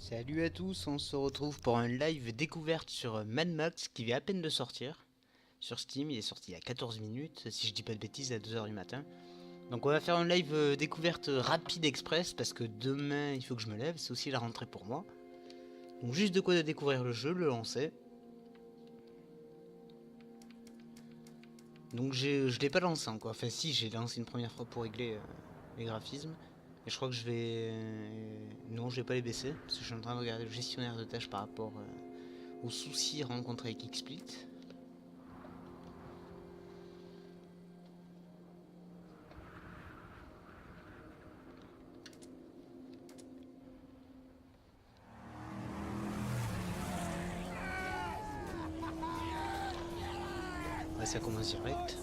Salut à tous, on se retrouve pour un live découverte sur Mad Max qui vient à peine de sortir. Sur Steam, il est sorti il y a 14 minutes, si je dis pas de bêtises, à 2 heures du matin. Donc on va faire un live découverte rapide express parce que demain il faut que je me lève, c'est aussi la rentrée pour moi. Donc juste de quoi découvrir le jeu, le lancer. Donc je l'ai pas lancé encore, enfin si j'ai lancé une première fois pour régler les graphismes. Et je crois que je vais... Non, je vais pas les baisser, parce que je suis en train de regarder le gestionnaire de tâches par rapport aux soucis rencontrés avec XSplit. Ouais, ça commence direct.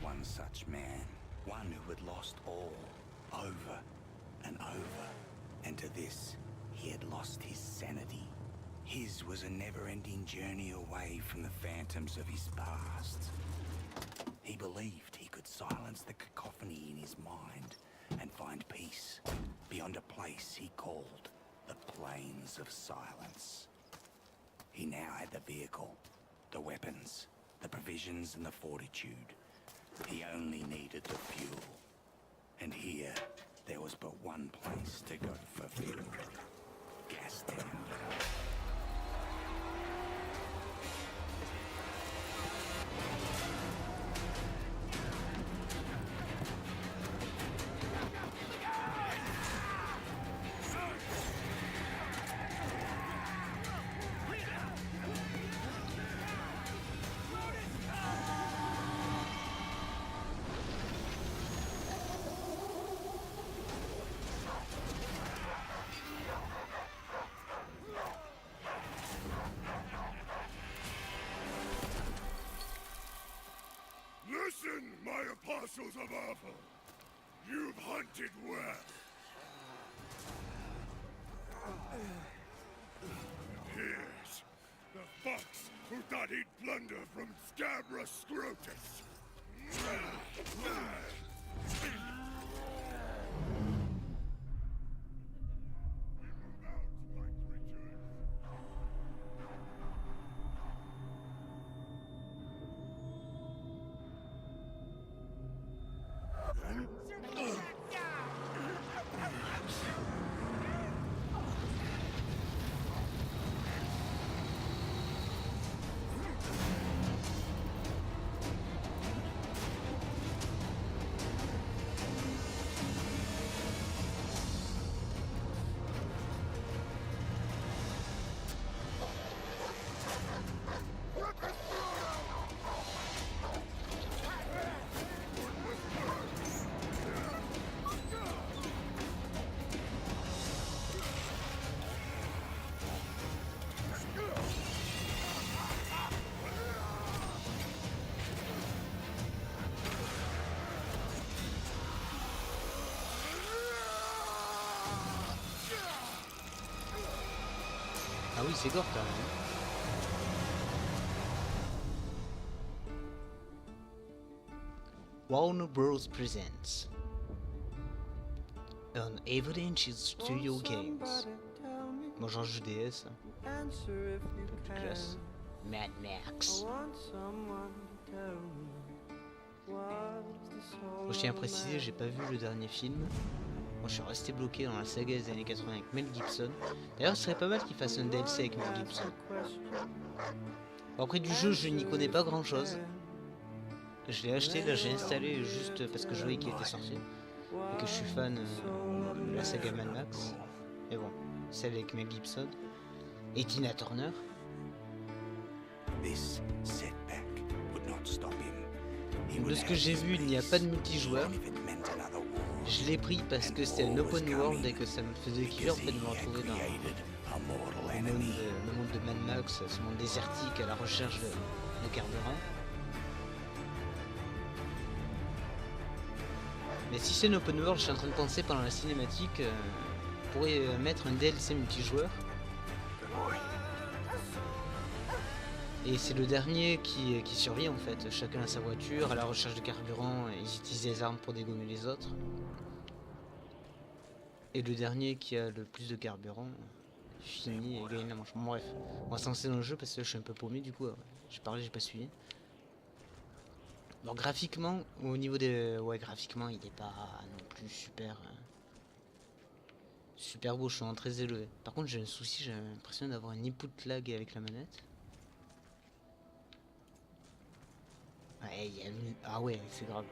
One such man, one who had lost all, over and over, and to this, he had lost his sanity. His was a never-ending journey away from the phantoms of his past. He believed he could silence the cacophony in his mind and find peace beyond a place he called the Plains of Silence. He now had the vehicle, the weapons, the provisions and the fortitude. He only needed the fuel. And here, there was but one place to go for fuel. Gastown. Listen, my apostles of Awful! You've hunted well. Here's the fox who thought he'd plunder from Scabra Scrotus. Ah oui, c'est gore quand même. Warner Bros. Presents on Avalanche Studio Games. Bon, j'en joue DS. Un peu plus classe. Mad Max. Bon, je tiens à préciser, j'ai pas vu le dernier film. Moi, je suis resté bloqué dans la saga des années 80 avec Mel Gibson. D'ailleurs, ce serait pas mal qu'il fasse un DLC avec Mel Gibson. Bon, après du jeu, je n'y connais pas grand chose. Je l'ai acheté, là j'ai installé juste parce que je voyais qu'il était sorti. Et que je suis fan de la saga Mad Max. Et bon, celle avec Mel Gibson. Et Tina Turner. This this setback would not stop him. He De would ce que have j'ai his vu, il n'y a peace, pas de multijoueur. even if it meant another war. Je l'ai pris parce que c'était un open world et que ça me faisait kiffer en fait de me retrouver dans le monde de Mad Max, ce monde désertique à la recherche de carburant. Mais si c'est un open world, je suis en train de penser pendant la cinématique, on pourrait mettre un DLC multijoueur. Et c'est le dernier qui survit en fait, chacun a sa voiture, à la recherche de carburant, et ils utilisent les armes pour dégommer les autres. Et le dernier qui a le plus de carburant finit et gagne la manche. Bon, bref, on va se lancer dans le jeu parce que là, je suis un peu paumé du coup. J'ai parlé, j'ai pas suivi. Donc graphiquement, au niveau des... Ouais, graphiquement, il est pas non plus super... super beau, je suis en très élevé. Par contre, j'ai un souci, j'ai l'impression d'avoir un input lag avec la manette. Ouais, il y a une... Ah ouais, c'est grave.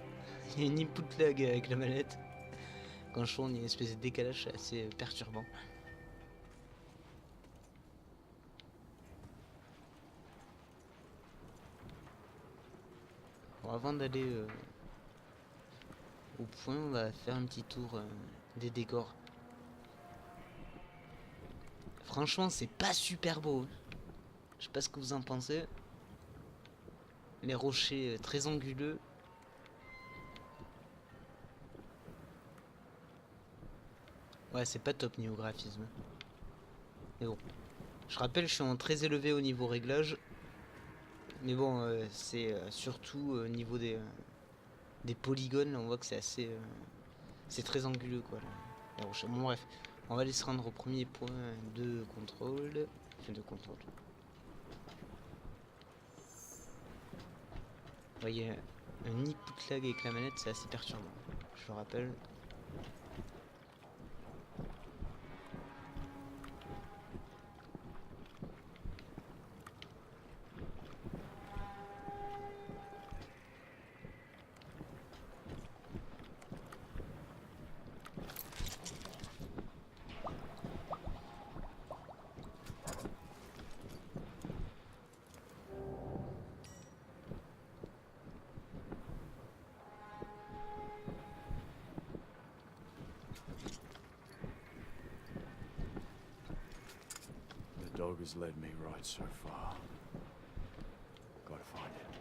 Il y a une input lag avec la manette. Quand je tourne, il y a une espèce de décalage assez perturbant. Bon, avant d'aller au point, on va faire un petit tour des décors. Franchement, c'est pas super beau. Je sais pas ce que vous en pensez. Les rochers très anguleux. Ouais, c'est pas top niveau graphisme. Mais bon. Je rappelle, je suis en très élevé au niveau réglage. Mais bon, c'est surtout au niveau des polygones. Là, on voit que c'est assez... c'est très anguleux, quoi. Là. Bon, bref. On va aller se rendre au premier point de contrôle. Enfin, de contrôle. Vous voyez, un input lag avec la manette, c'est assez perturbant. Je le rappelle. The dog has led me right so far. Gotta find it.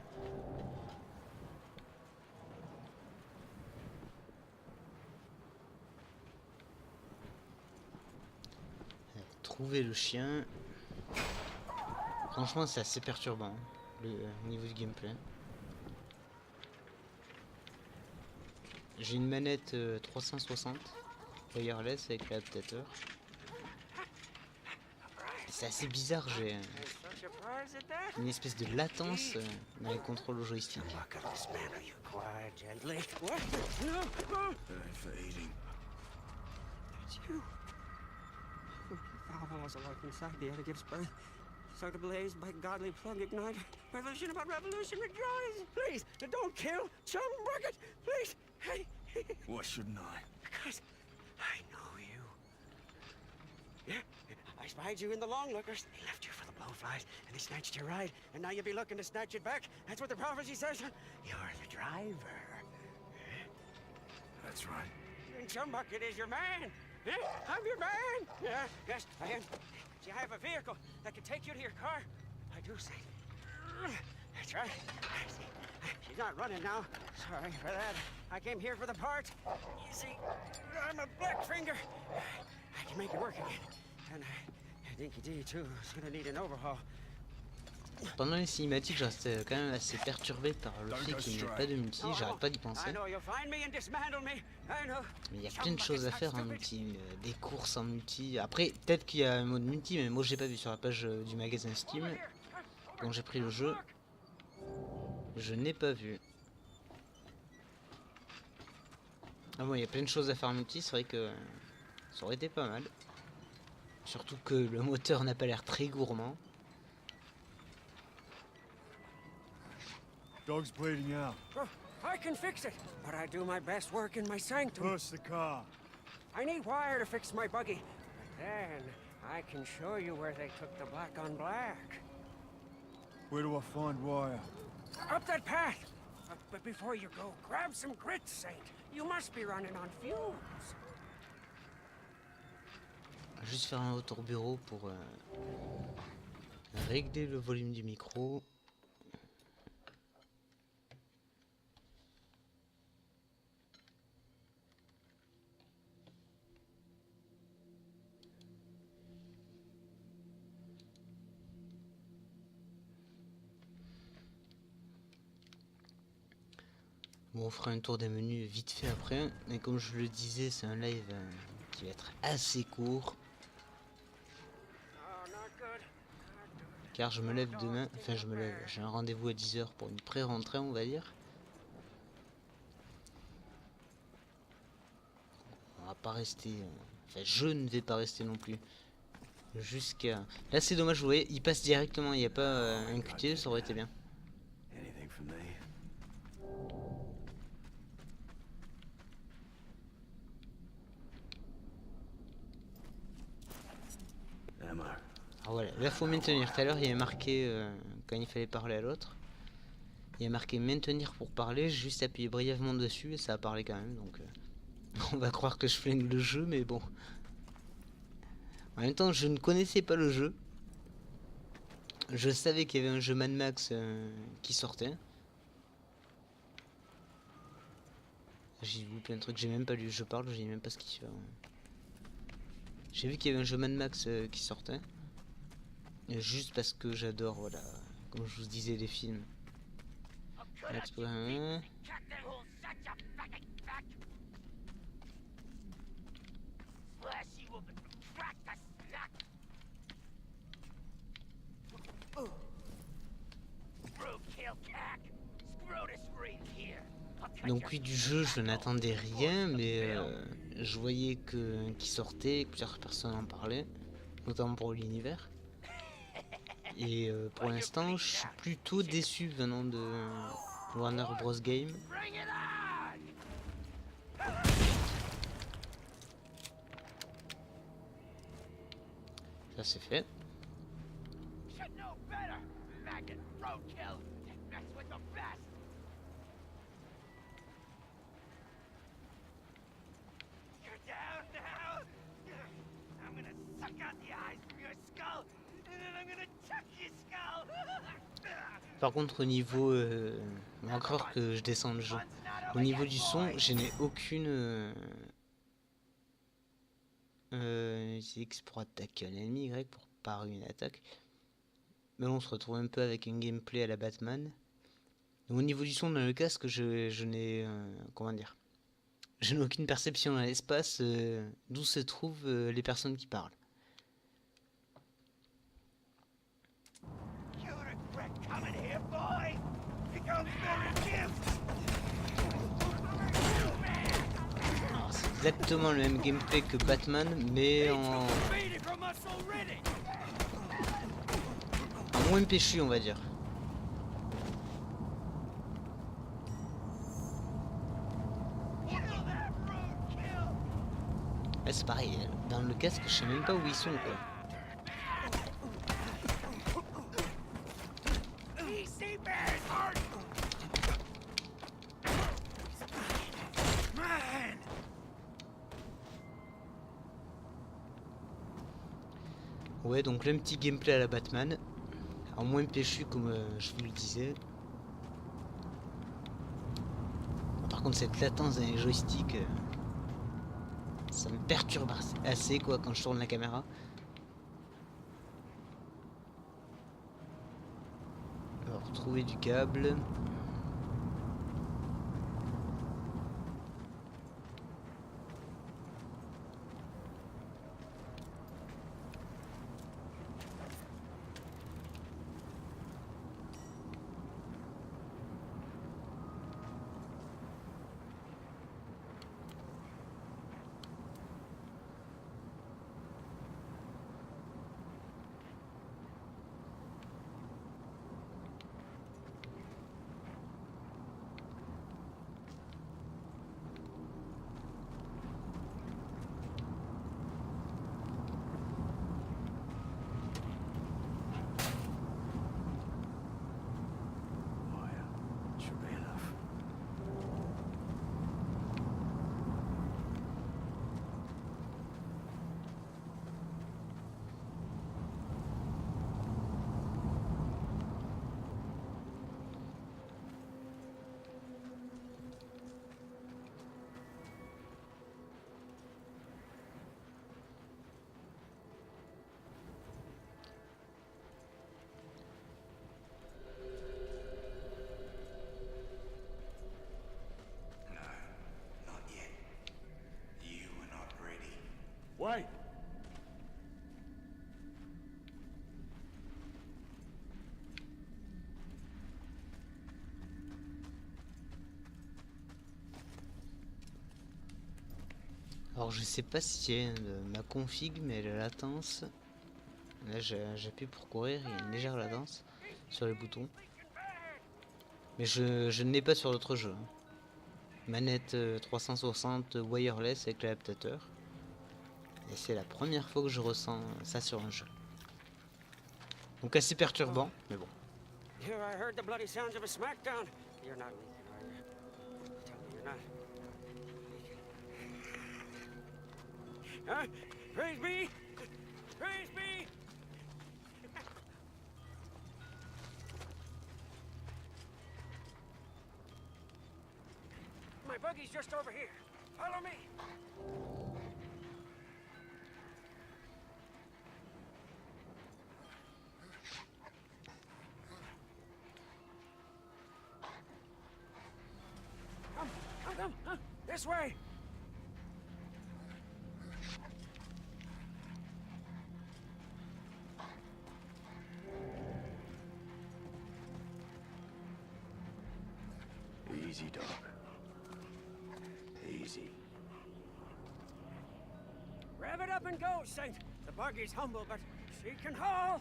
Trouver le chien. Franchement, c'est assez perturbant au niveau du gameplay. J'ai une manette 360 wireless avec l'adaptateur. C'est assez bizarre, j'ai une espèce de latence dans les contrôles au joystick. Foul as a life inside the other gives birth. So the blaze by godly plug ignite. Revolution about revolution rejoice. Please, don't kill Chum Bucket. Please. Hey. Why shouldn't I? Because I know you. Yeah, I spied you in the long lookers. They left you for the blowflies, and they snatched your ride. And now you'll be looking to snatch it back. That's what the prophecy says. You're the driver. That's right. And Chum Bucket is your man. Yeah, I'm your man. Yeah, yes, I am. See, I have a vehicle that can take you to your car. I do see. That's right. See, she's not running now. Sorry for that. I came here for the parts. You see, I'm a black finger. I can make it work again. And Dinky D, too, is gonna need an overhaul. Pendant les cinématiques, je restais quand même assez perturbé par le fait qu'il n'y ait pas de multi, j'arrête pas d'y penser. Mais il y a plein de choses à faire en multi, des courses en multi. Après, peut-être qu'il y a un mode multi, mais moi j'ai pas vu sur la page du magasin Steam. Quand j'ai pris le jeu, je n'ai pas vu. Ah bon, il y a plein de choses à faire en multi, c'est vrai que ça aurait été pas mal. Surtout que le moteur n'a pas l'air très gourmand. Dog's bleeding out. Oh, I can fix it, but I do my best work in my sanctum. Push the car. I need wire to fix my buggy. But then I can show you where they took the black on black. Where do I find Wire? Up that path. But before you go, grab some grits, Saint. You must be running on fumes. Juste faire un retour bureau pour régler le volume du micro. Bon, on fera un tour des menus vite fait après, mais comme je le disais, c'est un live qui va être assez court, Oh, not good. car je me lève demain, enfin je me lève, j'ai un rendez-vous à 10 h pour une pré-rentrée on va dire. On va pas rester, enfin je ne vais pas rester non plus, jusqu'à... Là c'est dommage, vous voyez, il passe directement, il n'y a pas un QT, ça aurait été bien. Anything for me? Ammo. Ah voilà, là faut maintenir. Tout à l'heure il y avait marqué, quand il fallait parler à l'autre, il y a marqué maintenir pour parler, j'ai juste appuyé brièvement dessus et ça a parlé quand même, donc on va croire que je flingue le jeu, mais bon. En même temps je ne connaissais pas le jeu, je savais qu'il y avait un jeu Mad Max qui sortait. J'ai vu plein de trucs, j'ai même pas lu, je parle, j'ai même pas ce qu'il fait. J'ai vu qu'il y avait un jeu Mad Max qui sortait. Et juste parce que j'adore, voilà, comme je vous disais, les films. Donc oui, du jeu, je n'attendais rien, mais je voyais qu'il sortait, que plusieurs personnes en parlaient, notamment pour l'univers. Et pour l'instant, je suis plutôt déçu venant de Warner Bros. Game. Ça c'est fait. Par contre au niveau, encore que je descends le jeu, au niveau du son, je n'ai aucune X pour attaquer un ennemi, Y pour parer une attaque. Mais là on se retrouve un peu avec un gameplay à la Batman. Donc, au niveau du son dans le casque, je n'ai comment dire, je n'ai aucune perception dans l'espace d'où se trouvent les personnes qui parlent. C'est exactement le même gameplay que Batman, mais en moins péchu, on va dire. Ouais, c'est pareil, dans le casque, je sais même pas où ils sont, quoi. Ouais, donc le petit gameplay à la Batman, en moins péchu comme je vous le disais. Par contre cette latence dans les joysticks, ça me perturbe assez quoi quand je tourne la caméra. Alors trouver du câble. Wait! Alors je sais pas si c'est ma config, mais la latence. Là j'appuie pour courir, il y a une légère latence sur les boutons. Mais je ne l'ai pas sur l'autre jeu. Hein. Manette 360 wireless avec l'adaptateur. Et c'est la première fois que je ressens ça sur un jeu. Donc assez perturbant, mais bon. Here I heard the bloody sounds of a smackdown. You're not leaking, are you? Tell me you're not. Huh? Praise be! Praise be! My buggy's just over here. Follow me. Come. This way. Easy, Doc. Easy. Rev it up and go, Saint. The buggy's humble, but she can haul.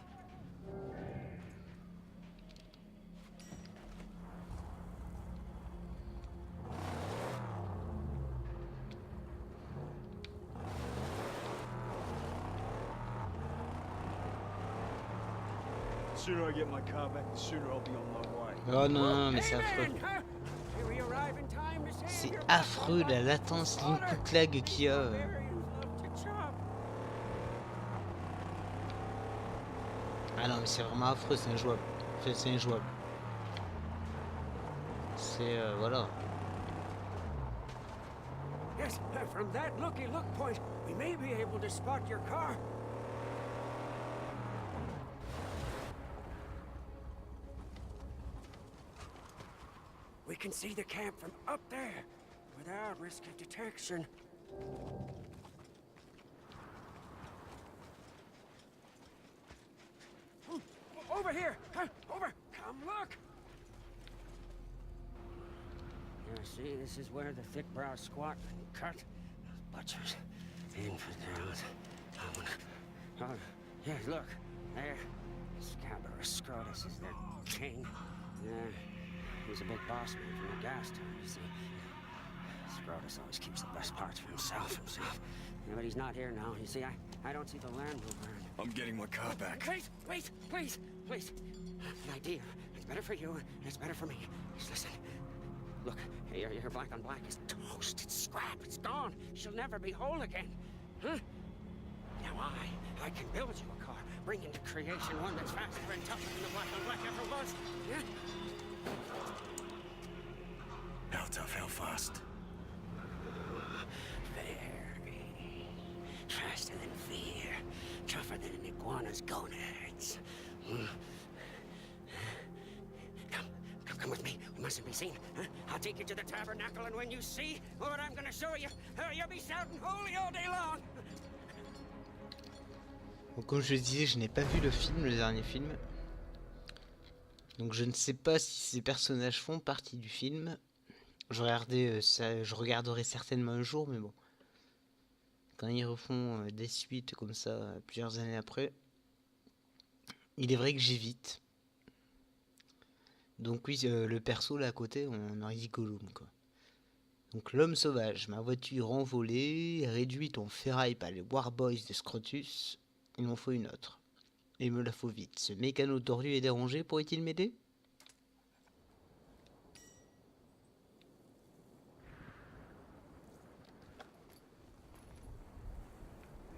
The sooner I get my car back, the sooner I'll be on my way. Oh non, mais c'est affreux. Amen, huh? Do we arrive in time to save C'est your affreux la latence, l'input lag qu'il y a. barbarians love to chop. Ah non, mais c'est vraiment affreux, c'est injouable. Enfin, c'est injouable. C'est voilà. Yes, from that looky look point, we may be able to spot your car. We can see the camp from up there, without risk of detection. Over here! Huh? Over! Come look! Yeah, see, this is where the thick brow squat and cut. Butchers, infidels. Oh, yeah, look, there. Scabrous Scrotus is their king. Yeah, he's a big boss man from the gas town, you see. Scrotus always keeps the best parts for himself. Yeah, but he's not here now. You see, I don't see the Land Rover. I'm getting my car back. Wait, please. An idea. It's better for you, and it's better for me. Just listen. Look, your black on black is toast. It's scrap. It's gone. She'll never be whole again. Huh? Now I can build you a car, bring into creation one that's faster and tougher than the black on black ever was. Yeah? How tough, how fast? Very. Faster than fear. Tougher than an iguana's gonads. Come with me. We mustn't be seen. Huh? I'll take you to the tabernacle, and when you see what I'm gonna show you, you'll be shouting holy all day long. Donc comme je le disais, je n'ai pas vu le film, le dernier film. Donc je ne sais pas si ces personnages font partie du film. Je regarderai certainement un jour, mais bon. Quand ils refont des suites comme ça, plusieurs années après, il est vrai que j'évite. Donc oui, le perso là à côté, on aurait dit Gollum, quoi. Donc l'homme sauvage, ma voiture envolée, réduite en ferraille par les Warboys de Scrotus. Il m'en faut une autre. Et il me la faut vite. Ce mécano tordu et dérangé pourrait-il m'aider?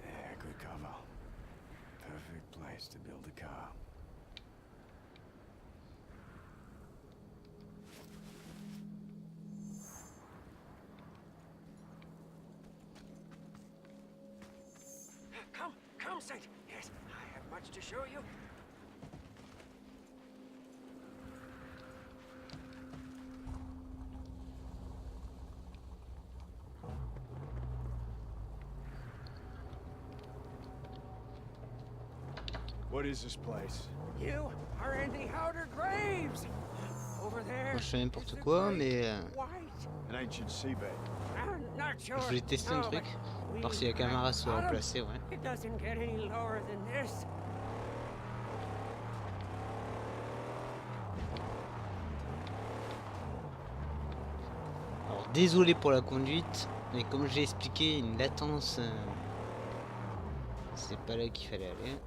Yeah, good cover. Perfect place to build a car. Come, Saint. Yes, I have much to show you. What is this place? You are in the outer graves. Over there. Moi, je fais is n'importe the quoi, great mais white. An ancient seabed. I'm not sure. je voulais tester un No, truc. but Voir we si la caméra have se got 'em. remplaçait, ouais. It doesn't get any lower than this. Alors désolé pour la conduite, mais comme j'ai expliqué, une latence, c'est pas là qu'il fallait aller.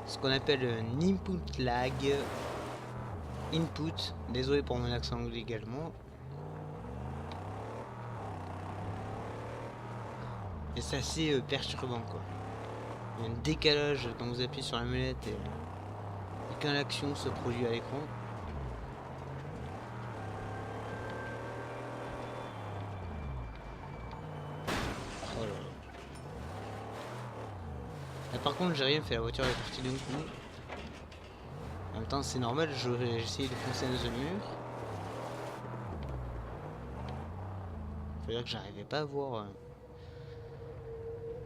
Ce qu'on appelle un input lag. Input, désolé pour mon accent anglais également. Et c'est assez perturbant quoi. Il y a un décalage quand vous appuyez sur la manette et quand l'action se produit à l'écran. Oh là là. Là, par contre j'ai rien fait, la voiture est partie d'un coup. En même temps c'est normal, j'ai essayé de foncer dans un mur. Faut dire que j'arrivais pas à voir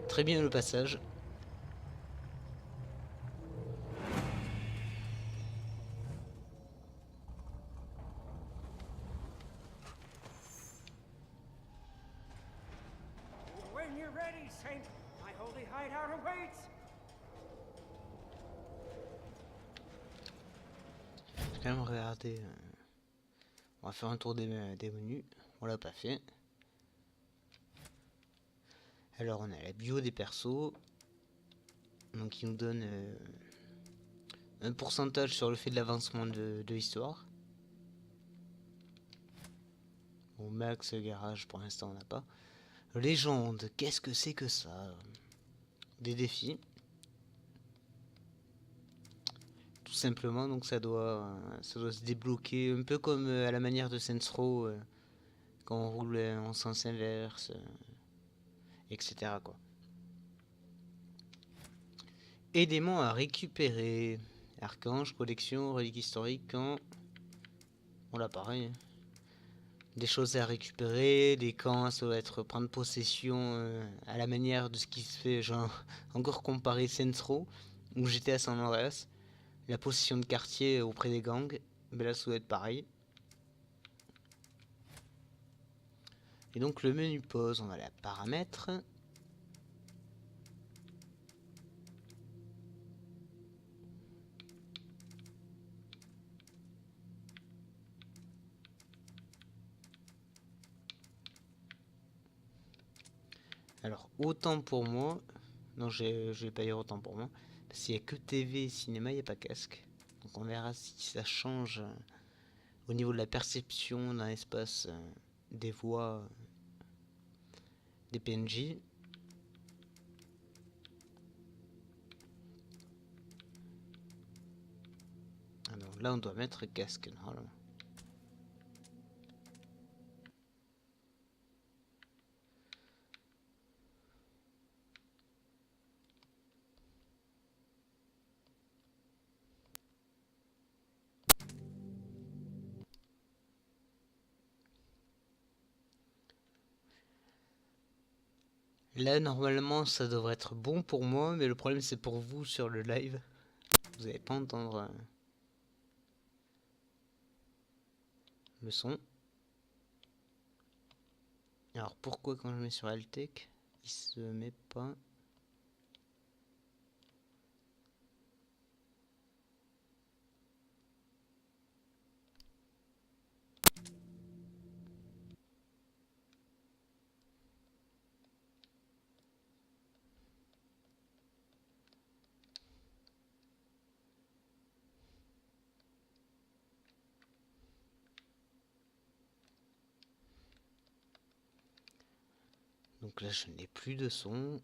très bien le passage. When you're ready, Saint, my holy hideout awaits. Je vais quand même regarder. On va faire un tour des menus. On l'a pas fait. Alors on a la bio des persos. Donc il nous donne un pourcentage sur le fait de l'avancement de l'histoire. Bon, max garage pour l'instant on n'a pas. Légende, qu'est-ce que c'est que ça? Des défis. Tout simplement, donc ça doit se débloquer un peu comme à la manière de Saints Row quand on roule en sens inverse, etc. quoi. Éléments à récupérer. Archange, collection, relique historique, quand... Voilà, pareil. Des choses à récupérer, des camps, ça doit être prendre possession à la manière de ce qui se fait, genre, encore comparé Saints Row, ou GTA San Andreas. La possession de quartier auprès des gangs, ben là ça doit être pareil. Et donc le menu pause, on va la paramètres. Alors autant pour moi, non je vais pas dire autant pour moi, parce qu'il n'y a que TV et cinéma, il n'y a pas casque. Donc on verra si ça change au niveau de la perception d'un espace des voix des PNJ. Alors là on doit mettre casque normalement. Là normalement ça devrait être bon pour moi, mais le problème c'est pour vous sur le live. Vous n'allez pas entendre le son. Alors pourquoi quand je mets sur Altec, il se met pas? Donc là je n'ai plus de son.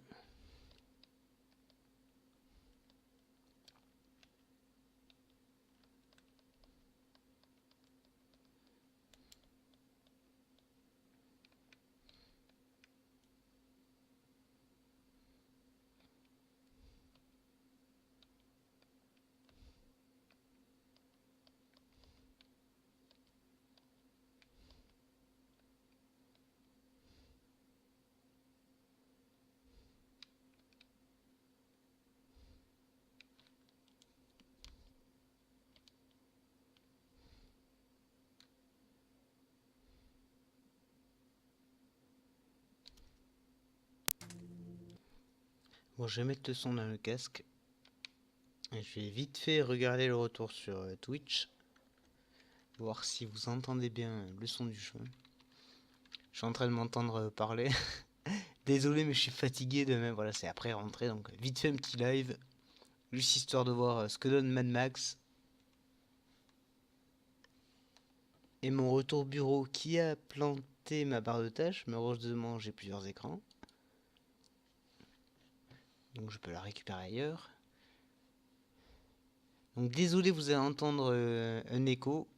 Bon, je vais mettre le son dans le casque. Et je vais vite fait regarder le retour sur Twitch. Voir si vous entendez bien le son du jeu. Je suis en train de m'entendre parler. Désolé, mais je suis fatigué de même. Voilà, c'est après rentrer. Donc, vite fait un petit live. Juste histoire de voir ce que donne Mad Max. Et mon retour bureau qui a planté ma barre de tâches. Mais heureusement, j'ai plusieurs écrans. Donc, je peux la récupérer ailleurs. Donc, désolé, vous allez entendre un écho.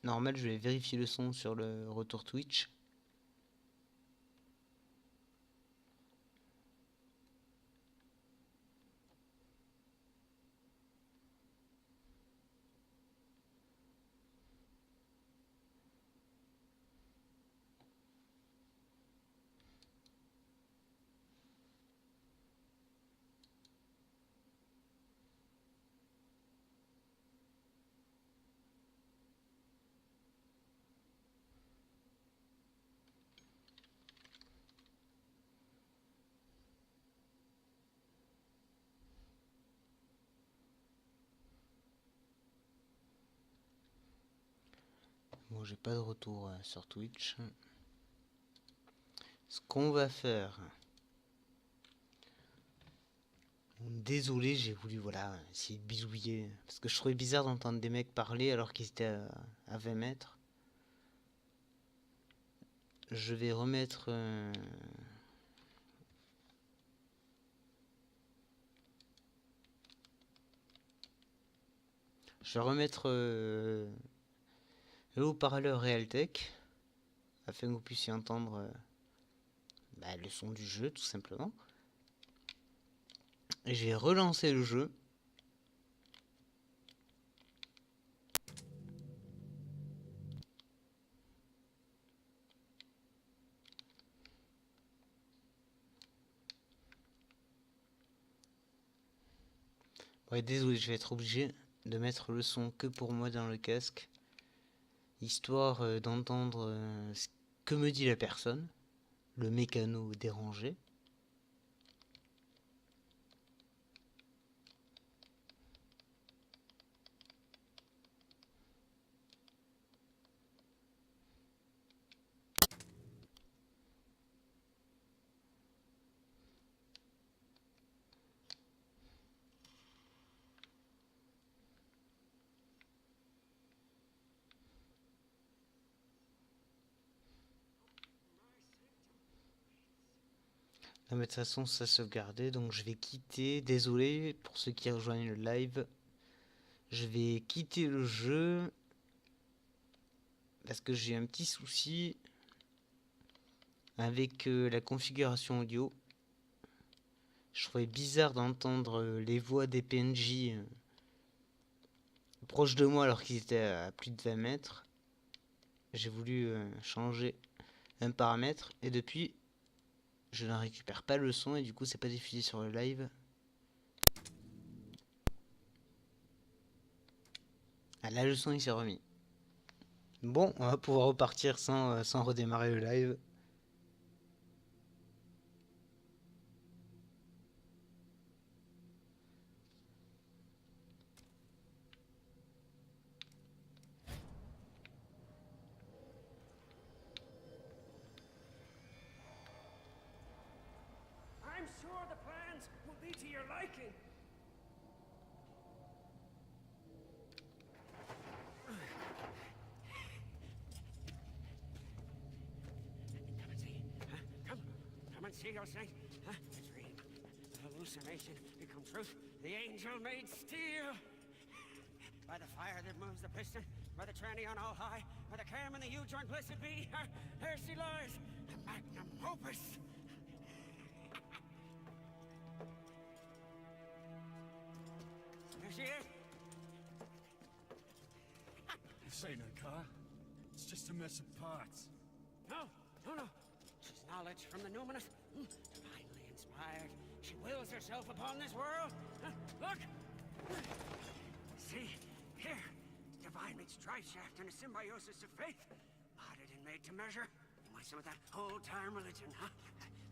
Normal, je vais vérifier le son sur le retour Twitch. Bon, j'ai pas de retour sur Twitch. Ce qu'on va faire... Désolé, j'ai voulu voilà essayer de bidouiller. Parce que je trouvais bizarre d'entendre des mecs parler alors qu'ils étaient à 20 mètres. Je vais remettre... Je vais remettre le haut-parleur Realtek. Afin que vous puissiez entendre le son du jeu tout simplement. Et je vais relancer le jeu. Ouais, désolé, je vais être obligé de mettre le son que pour moi dans le casque. Histoire d'entendre ce que me dit la personne. Le mécano dérangé. Non mais de toute façon ça sauvegardé, donc je vais quitter, désolé pour ceux qui rejoignent le live, je vais quitter le jeu parce que j'ai un petit souci avec la configuration audio. Je trouvais bizarre d'entendre les voix des PNJ proches de moi alors qu'ils étaient à plus de 20 mètres. J'ai voulu changer un paramètre et depuis je ne récupère pas le son et du coup c'est pas diffusé sur le live. Ah là le son il s'est remis. Bon, on va pouvoir repartir sans redémarrer le live. I'm sure the plans will be to your liking. Come and see. Huh? Come and see those things. Huh? A dream. A hallucination become truth. The angel made steel. By the fire that moves the piston, by the tranny on all high, by the cam and the U-joint blessed be, there she lies, the magnum opus. There she is. This ain't her car. It's just a mess of parts. No. She's knowledge from the numinous, divinely inspired. She wills herself upon this world. Look! See? Here. Divine meets drive shaft and a symbiosis of faith. Modded and made to measure. You want some of that old-time religion, huh?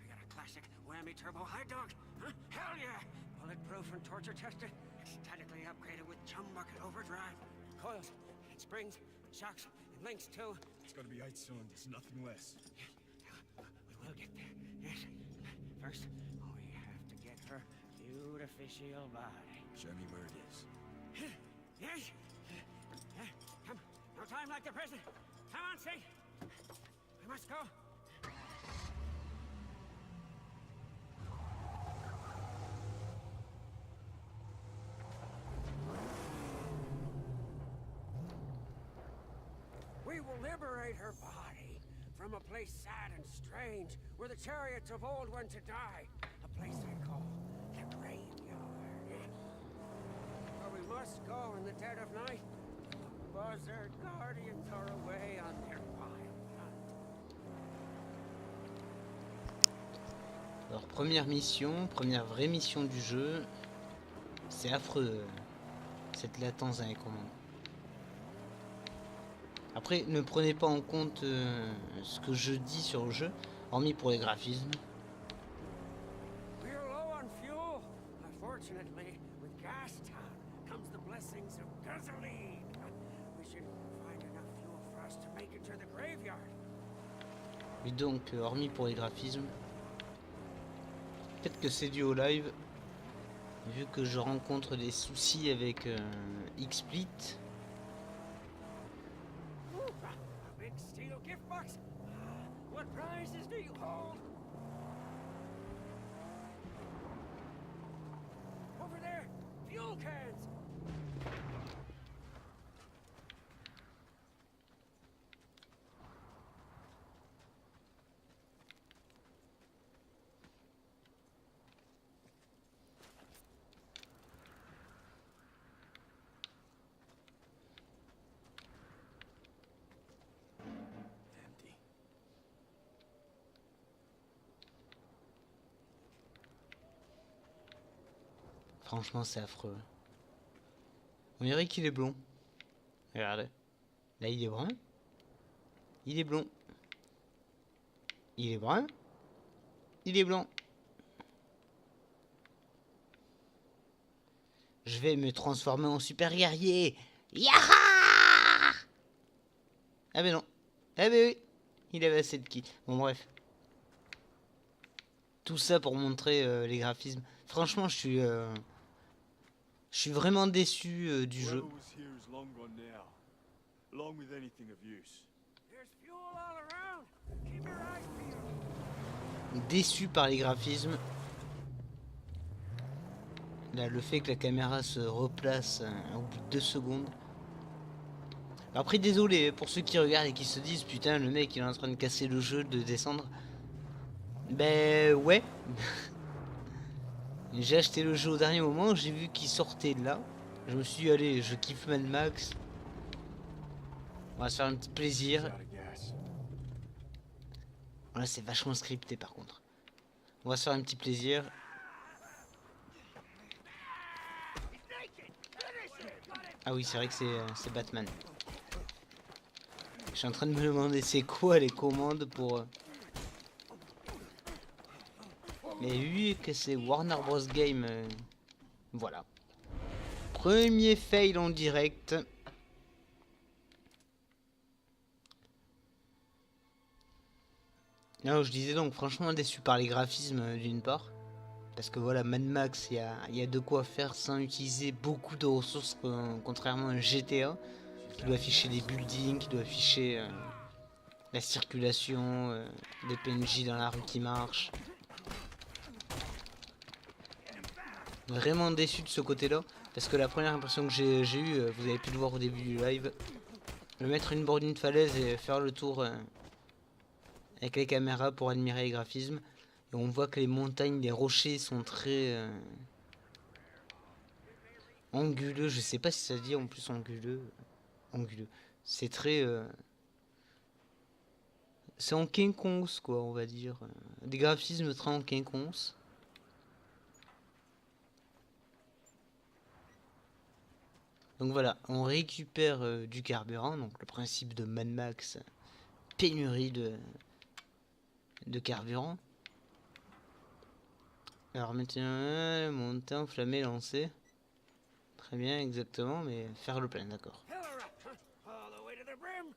We got a classic whammy turbo high dog. Huh? Hell yeah! Bulletproof and torture tested. Statically upgraded with chum bucket overdrive. Coils, and springs, shocks, and links too. It's gotta be 8 cylinders, nothing less. We will get there. Yes. First, we have to get her beautificial body. Show me where it is. Yes. Come. No time like the present. Come on, Sid. We must go. We will liberate her body from a place sad and strange, where the chariots of old went to die. A place they call the graveyard. Where we must go in the dead of night, because their guardians are away on their wild hunt. Alors première mission, première vraie mission du jeu. C'est affreux, cette latence dans les commandes. Après, ne prenez pas en compte ce que je dis sur le jeu, hormis pour les graphismes. We're low on fuel. Unfortunately, with Gastown comes the blessings of gasoline. We should find enough fuel for us to make it to the graveyard. Et donc, hormis pour les graphismes, peut-être que c'est dû au live, vu que je rencontre des soucis avec XSplit. A big steel gift box. What prizes do you hold? Over there, fuel cans. Empty. Franchement, c'est affreux. On dirait qu'il est blond. Regardez. Là, il est brun. Il est blond. Il est brun. Il est blanc. Je vais me transformer en super guerrier. Yaha! Ah ben non. Ah ben oui. Il avait assez de ki. Bon bref. Tout ça pour montrer les graphismes. Franchement, je suis vraiment déçu du jeu. Whoever was here is long gone now, along with anything of use. There's fuel all around. Keep your eyes peeled. Déçu par les graphismes. Là, le fait que la caméra se replace au bout de 2 secondes. Après, désolé pour ceux qui regardent et qui se disent putain, le mec il est en train de casser le jeu, de descendre. Ben ouais. J'ai acheté le jeu au dernier moment, j'ai vu qu'il sortait de là. Je me suis dit, allez, je kiffe Mad Max. On va se faire un petit plaisir. Out of gas. Voilà, c'est vachement scripté par contre. On va se faire un petit plaisir. Ah oui, c'est vrai que c'est Batman. Je suis en train de me demander c'est quoi les commandes pour... Mais oui, que c'est Warner Bros Game. Voilà. Premier fail en direct. Non, je disais donc, franchement déçu par les graphismes d'une part. Parce que voilà, Mad Max, il y a de quoi faire sans utiliser beaucoup de ressources, contrairement à un GTA, qui doit afficher des buildings, qui doit afficher la circulation, des PNJ dans la rue qui marchent. Vraiment déçu de ce côté-là, parce que la première impression que j'ai eue, vous avez pu le voir au début du live, me mettre une bord d'une falaise et faire le tour avec les caméras pour admirer les graphismes. Et on voit que les montagnes, les rochers sont très anguleux. Je sais pas si ça se dit en plus anguleux. Anguleux. C'est très... c'est en quinconce quoi, on va dire. Des graphismes très en quinconce. Donc voilà, on récupère du carburant. Donc le principe de Mad Max, pénurie de carburant. Alors maintenant, monter, enflammer, lancer. Très bien, exactement, mais faire le plein, d'accord. Fill her up, huh? All the way to the brim.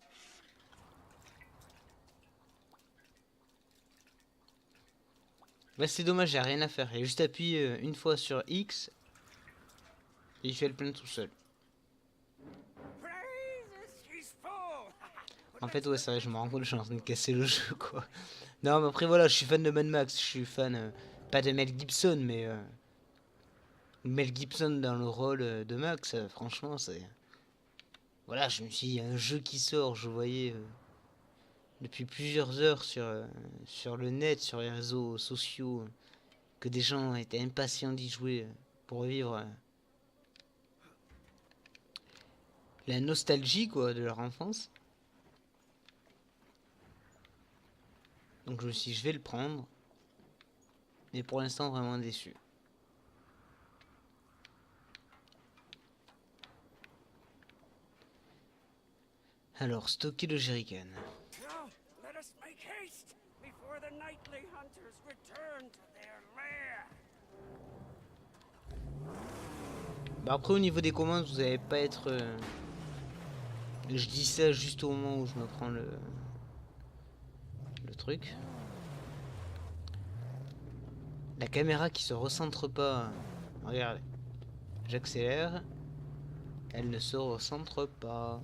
Bah c'est dommage, j'ai rien à faire. Et juste appuie une fois sur X et il fait le plein tout seul. Praises, she's full. En fait, ouais, c'est vrai, je me rends compte que je suis en train de casser le jeu, quoi. Non, mais après, voilà, je suis fan de Mad Max. Je suis fan, pas de Mel Gibson, mais Mel Gibson dans le rôle de Max, franchement, c'est... Voilà, je me suis dit, il y a un jeu qui sort, je voyais depuis plusieurs heures sur le net, sur les réseaux sociaux, que des gens étaient impatients d'y jouer pour vivre la nostalgie, quoi, de leur enfance. Donc je me suis dit, je vais le prendre. Mais pour l'instant, vraiment déçu. Alors, stocker le jerrycan. Now, let us make haste before the nightly hunters return to their lair. Bah après, au niveau des commandes, vous n'allez pas être... Je dis ça juste au moment où je me prends le truc. La caméra qui se recentre pas. Regardez. J'accélère. Elle ne se recentre pas.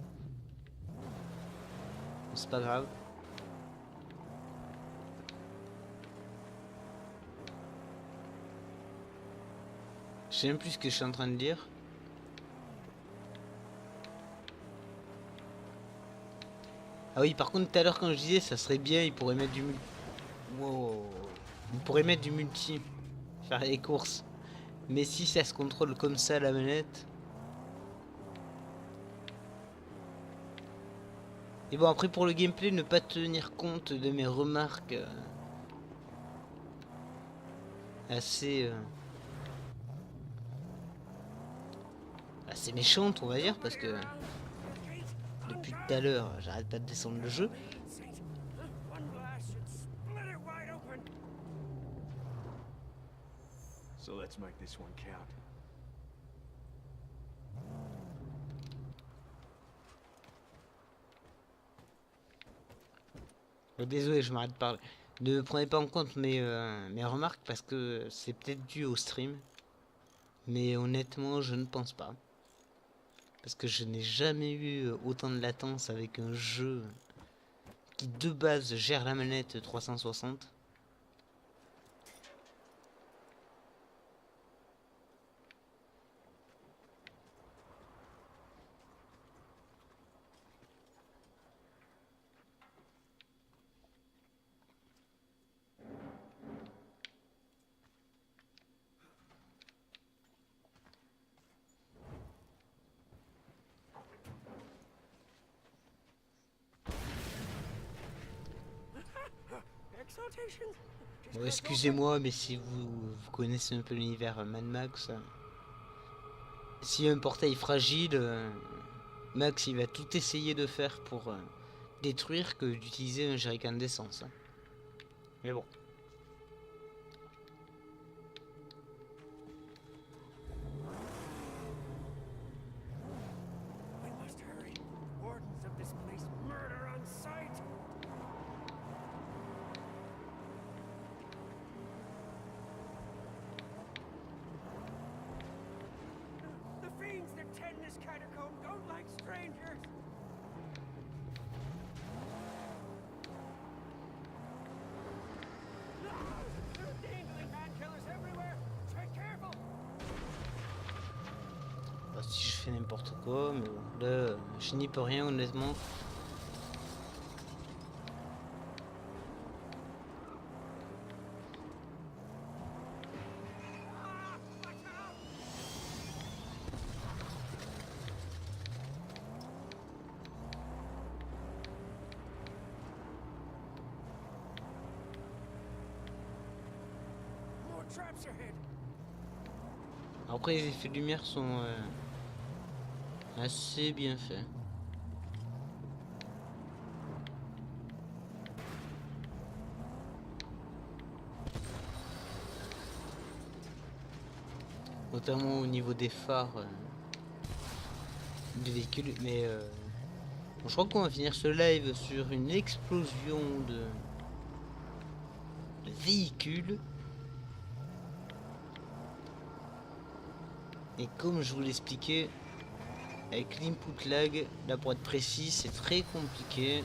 C'est pas grave. Je sais même plus ce que je suis en train de dire. Ah oui, par contre, tout à l'heure quand je disais, ça serait bien, il pourrait mettre du multi. Wow. Il pourrait mettre du multi. Faire les courses. Mais si ça se contrôle comme ça la manette. Et bon, après pour le gameplay, ne pas tenir compte de mes remarques assez méchantes, on va dire, parce que depuis tout à l'heure, j'arrête pas de descendre le jeu. One blast should split it wide open. So let's make this one count. Désolé, je m'arrête de parler. Ne prenez pas en compte mes remarques parce que c'est peut-être dû au stream. Mais honnêtement, je ne pense pas. Parce que je n'ai jamais eu autant de latence avec un jeu qui de base gère la manette 360. Exaltation. Bon, excusez-moi, mais si vous connaissez un peu l'univers Mad Max, s'il y a un portail fragile, Max il va tout essayer de faire pour détruire que d'utiliser un jerrycan d'essence. Hein. Mais bon. We must hurry. Wardens of this place murder on sight. The fiends that tend this catacomb don't like strangers. There are dangling man killers everywhere. Tread careful. Bah, si je fais n'importe quoi, mais bon, là, je n'y peux rien honnêtement. Ah, watch out! More traps ahead. Après, les effets de lumière sont assez bien faits. Notamment au niveau des phares du véhicule. Mais bon, je crois qu'on va finir ce live sur une explosion de véhicules. Et comme je vous l'expliquais, avec l'input lag, là pour être précis, c'est très compliqué.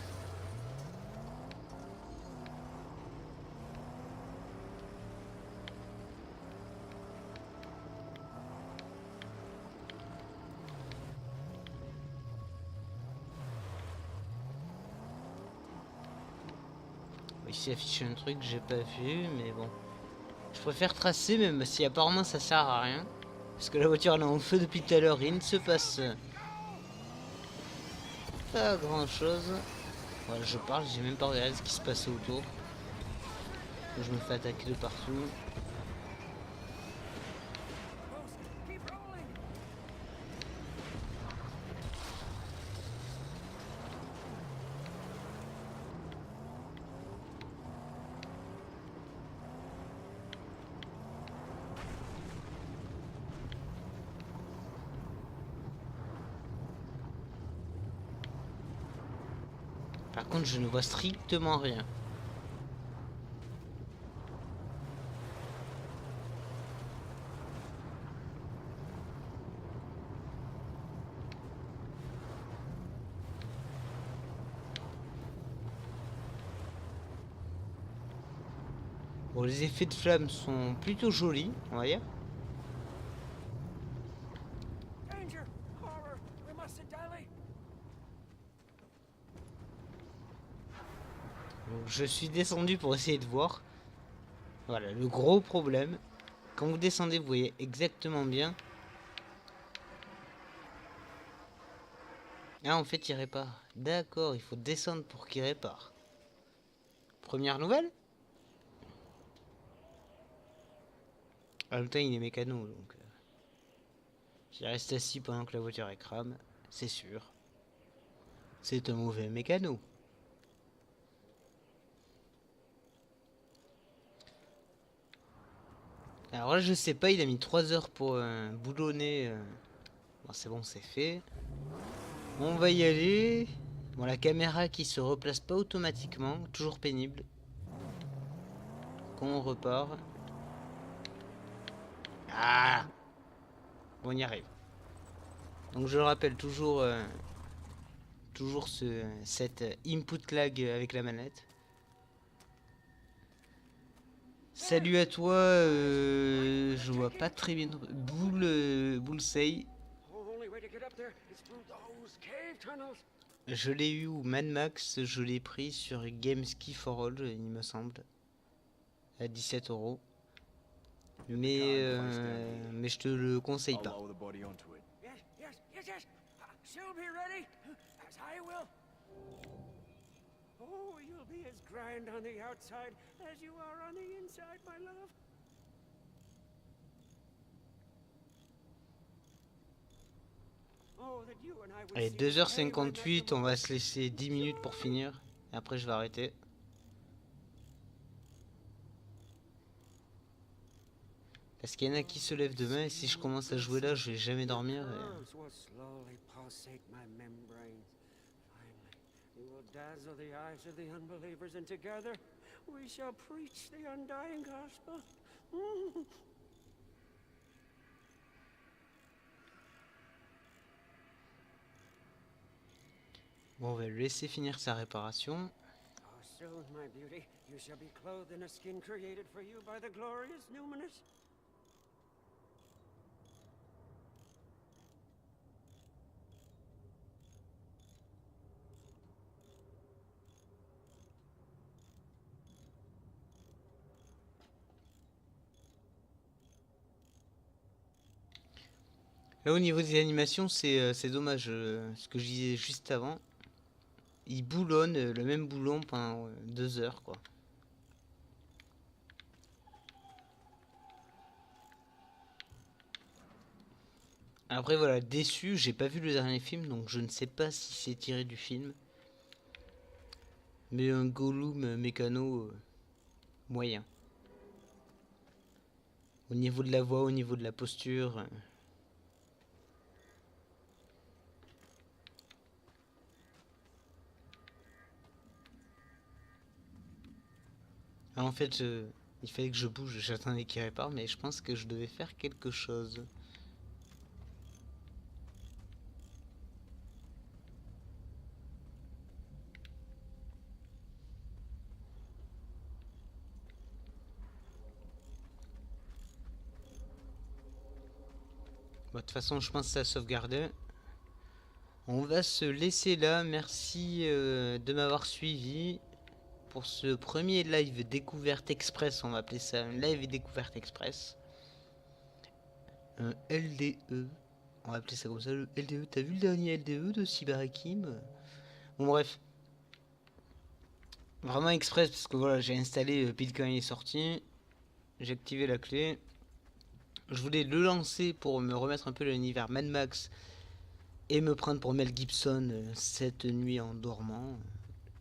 Ici affiche un truc que j'ai pas vu, mais bon. Je préfère tracer même si apparemment ça sert à rien. Parce que la voiture elle est en feu depuis tout à l'heure, il ne se passe pas grand chose. Voilà, je parle, j'ai même pas regardé ce qui se passait autour. Je me fais attaquer de partout. Par contre, je ne vois strictement rien. Bon, les effets de flammes sont plutôt jolis, on va dire. Danger! Horror! We mustn't dally! Donc, je suis descendu pour essayer de voir. Voilà, le gros problème. Quand vous descendez, vous voyez exactement bien. Ah, en fait, il répare. D'accord, il faut descendre pour qu'il répare. Première nouvelle? En même temps, il est mécano, donc... S'il reste assis pendant que la voiture est crame, c'est sûr. C'est un mauvais mécano. Alors là, je sais pas, il a mis 3 heures pour boulonner. Bon, c'est bon, c'est fait. On va y aller. Bon, la caméra qui se replace pas automatiquement, toujours pénible. Quand on repart. Ah! On y arrive. Donc je le rappelle toujours, toujours cette input lag avec la manette. Salut à toi, je vois pas très bien. Bullseye. Only way to get up there is through those cave tunnels. Je l'ai eu ou Mad Max, je l'ai pris sur Gameski for All, il me semble, à 17 €. Mais je te le conseille I'll pas. lower the body onto it. Yes. She'll be ready, as I will. Oh, you'll be as grand on the outside as you are on the inside, my love. Oh, that you and I would Allez, see this cave like 2h58, the on va se laisser 10 minutes pour finir. Et après, je vais arrêter. Parce qu'il y en a qui se lèvent demain, et si je commence à jouer là, je vais jamais dormir. nerves will slowly pulsate my membranes. Finally, you will dazzle the eyes of the unbelievers, and together we shall preach the undying gospel. Bon, on va le laisser finir sa réparation. Oh, soon, my beauty, you shall be clothed in a skin created for you by the glorious Numinous. Là, au niveau des animations, c'est dommage. Ce que je disais juste avant. Il boulonne le même boulon pendant 2 heures, quoi. Après, voilà, déçu, j'ai pas vu le dernier film, donc je ne sais pas si c'est tiré du film. Mais un Gollum mécano moyen. Au niveau de la voix, au niveau de la posture. Alors en fait, il fallait que je bouge, j'attendais qu'il répare, mais je pense que je devais faire quelque chose. Bon, de toute façon, je pense que ça a sauvegardé. On va se laisser là. Merci de m'avoir suivi pour ce premier live découverte express. On va appeler ça un live découverte express. Un LDE. On va appeler ça comme ça, le LDE. T'as vu le dernier LDE de Cyberakim? Bon, bref. Vraiment express parce que voilà, j'ai installé pile quand il est sorti. J'ai activé la clé. Je voulais le lancer pour me remettre un peu l'univers Mad Max et me prendre pour Mel Gibson cette nuit en dormant.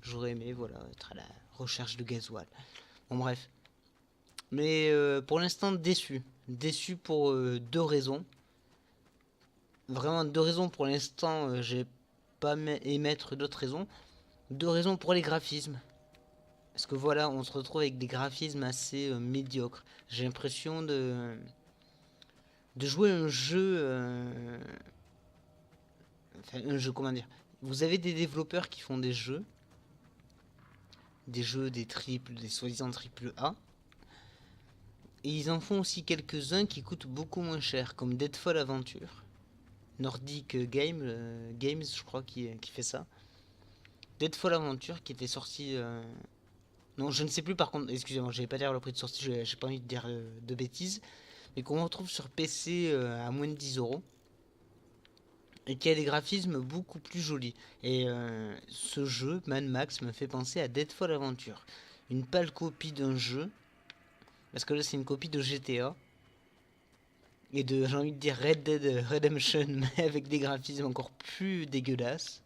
J'aurais aimé, voilà, être à la recherche de gasoil. Bon, bref. Mais pour l'instant, déçu. Déçu pour deux raisons. Vraiment deux raisons pour l'instant, j'ai pas émettre d'autres raisons. Deux raisons pour les graphismes. Parce que voilà, on se retrouve avec des graphismes assez médiocres. J'ai l'impression de jouer un jeu... Enfin, un jeu, comment dire. Vous avez des développeurs qui font des jeux, des triples, des soi-disant triple A. Et ils en font aussi quelques-uns qui coûtent beaucoup moins cher, comme Deadfall Aventure. Nordic Games, je crois, qui fait ça. Deadfall Aventure qui était sorti... Non, je ne sais plus par contre, excusez-moi, je vais pas dire le prix de sortie, j'ai pas envie de dire de bêtises. Mais qu'on retrouve sur PC à moins de 10 €. Et qui a des graphismes beaucoup plus jolis. Et ce jeu, Mad Max, me fait penser à Deadfall Aventure. Une pâle copie d'un jeu. Parce que là, c'est une copie de GTA. Et de, j'ai envie de dire, Red Dead Redemption, mais avec des graphismes encore plus dégueulasses.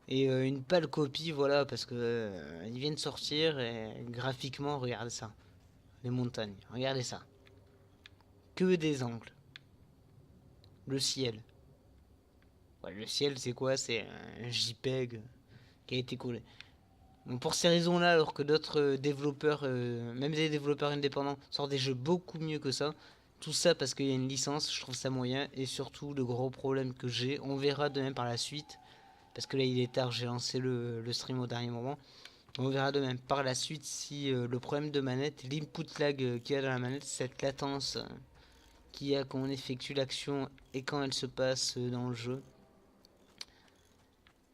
Et une pâle copie, voilà, parce que ils viennent de sortir et graphiquement, regardez ça. Les montagnes, regardez ça. Que des angles. Le ciel. Ouais, le ciel, c'est quoi? C'est un JPEG qui a été collé. Bon, pour ces raisons-là, alors que d'autres développeurs, même des développeurs indépendants, sortent des jeux beaucoup mieux que ça. Tout ça parce qu'il y a une licence, je trouve ça moyen. Et surtout, le gros problème que j'ai, on verra demain par la suite. Parce que là, il est tard, j'ai lancé le stream au dernier moment. On verra demain par la suite si le problème de manette, l'input lag qu'il y a dans la manette, cette latence qu'il y a quand on effectue l'action et quand elle se passe dans le jeu,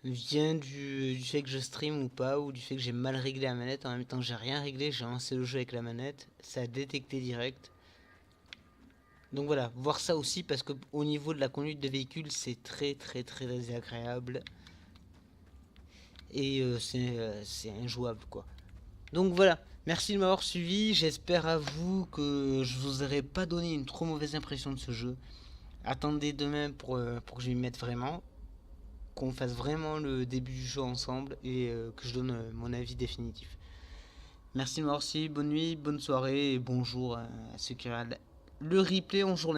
vient du fait que je stream ou pas, ou du fait que j'ai mal réglé la manette. En même temps, j'ai rien réglé, j'ai lancé le jeu avec la manette, ça a détecté direct. Donc voilà, voir ça aussi parce que au niveau de la conduite de véhicule, c'est très désagréable. Et c'est injouable quoi. Donc voilà, merci de m'avoir suivi, j'espère à vous que je vous aurai pas donné une trop mauvaise impression de ce jeu. Attendez demain pour que je m'y mette vraiment, qu'on fasse vraiment le début du jeu ensemble et que je donne mon avis définitif. Merci de m'avoir suivi, bonne nuit, bonne soirée et bonjour à ceux qui regardent le replay en journée.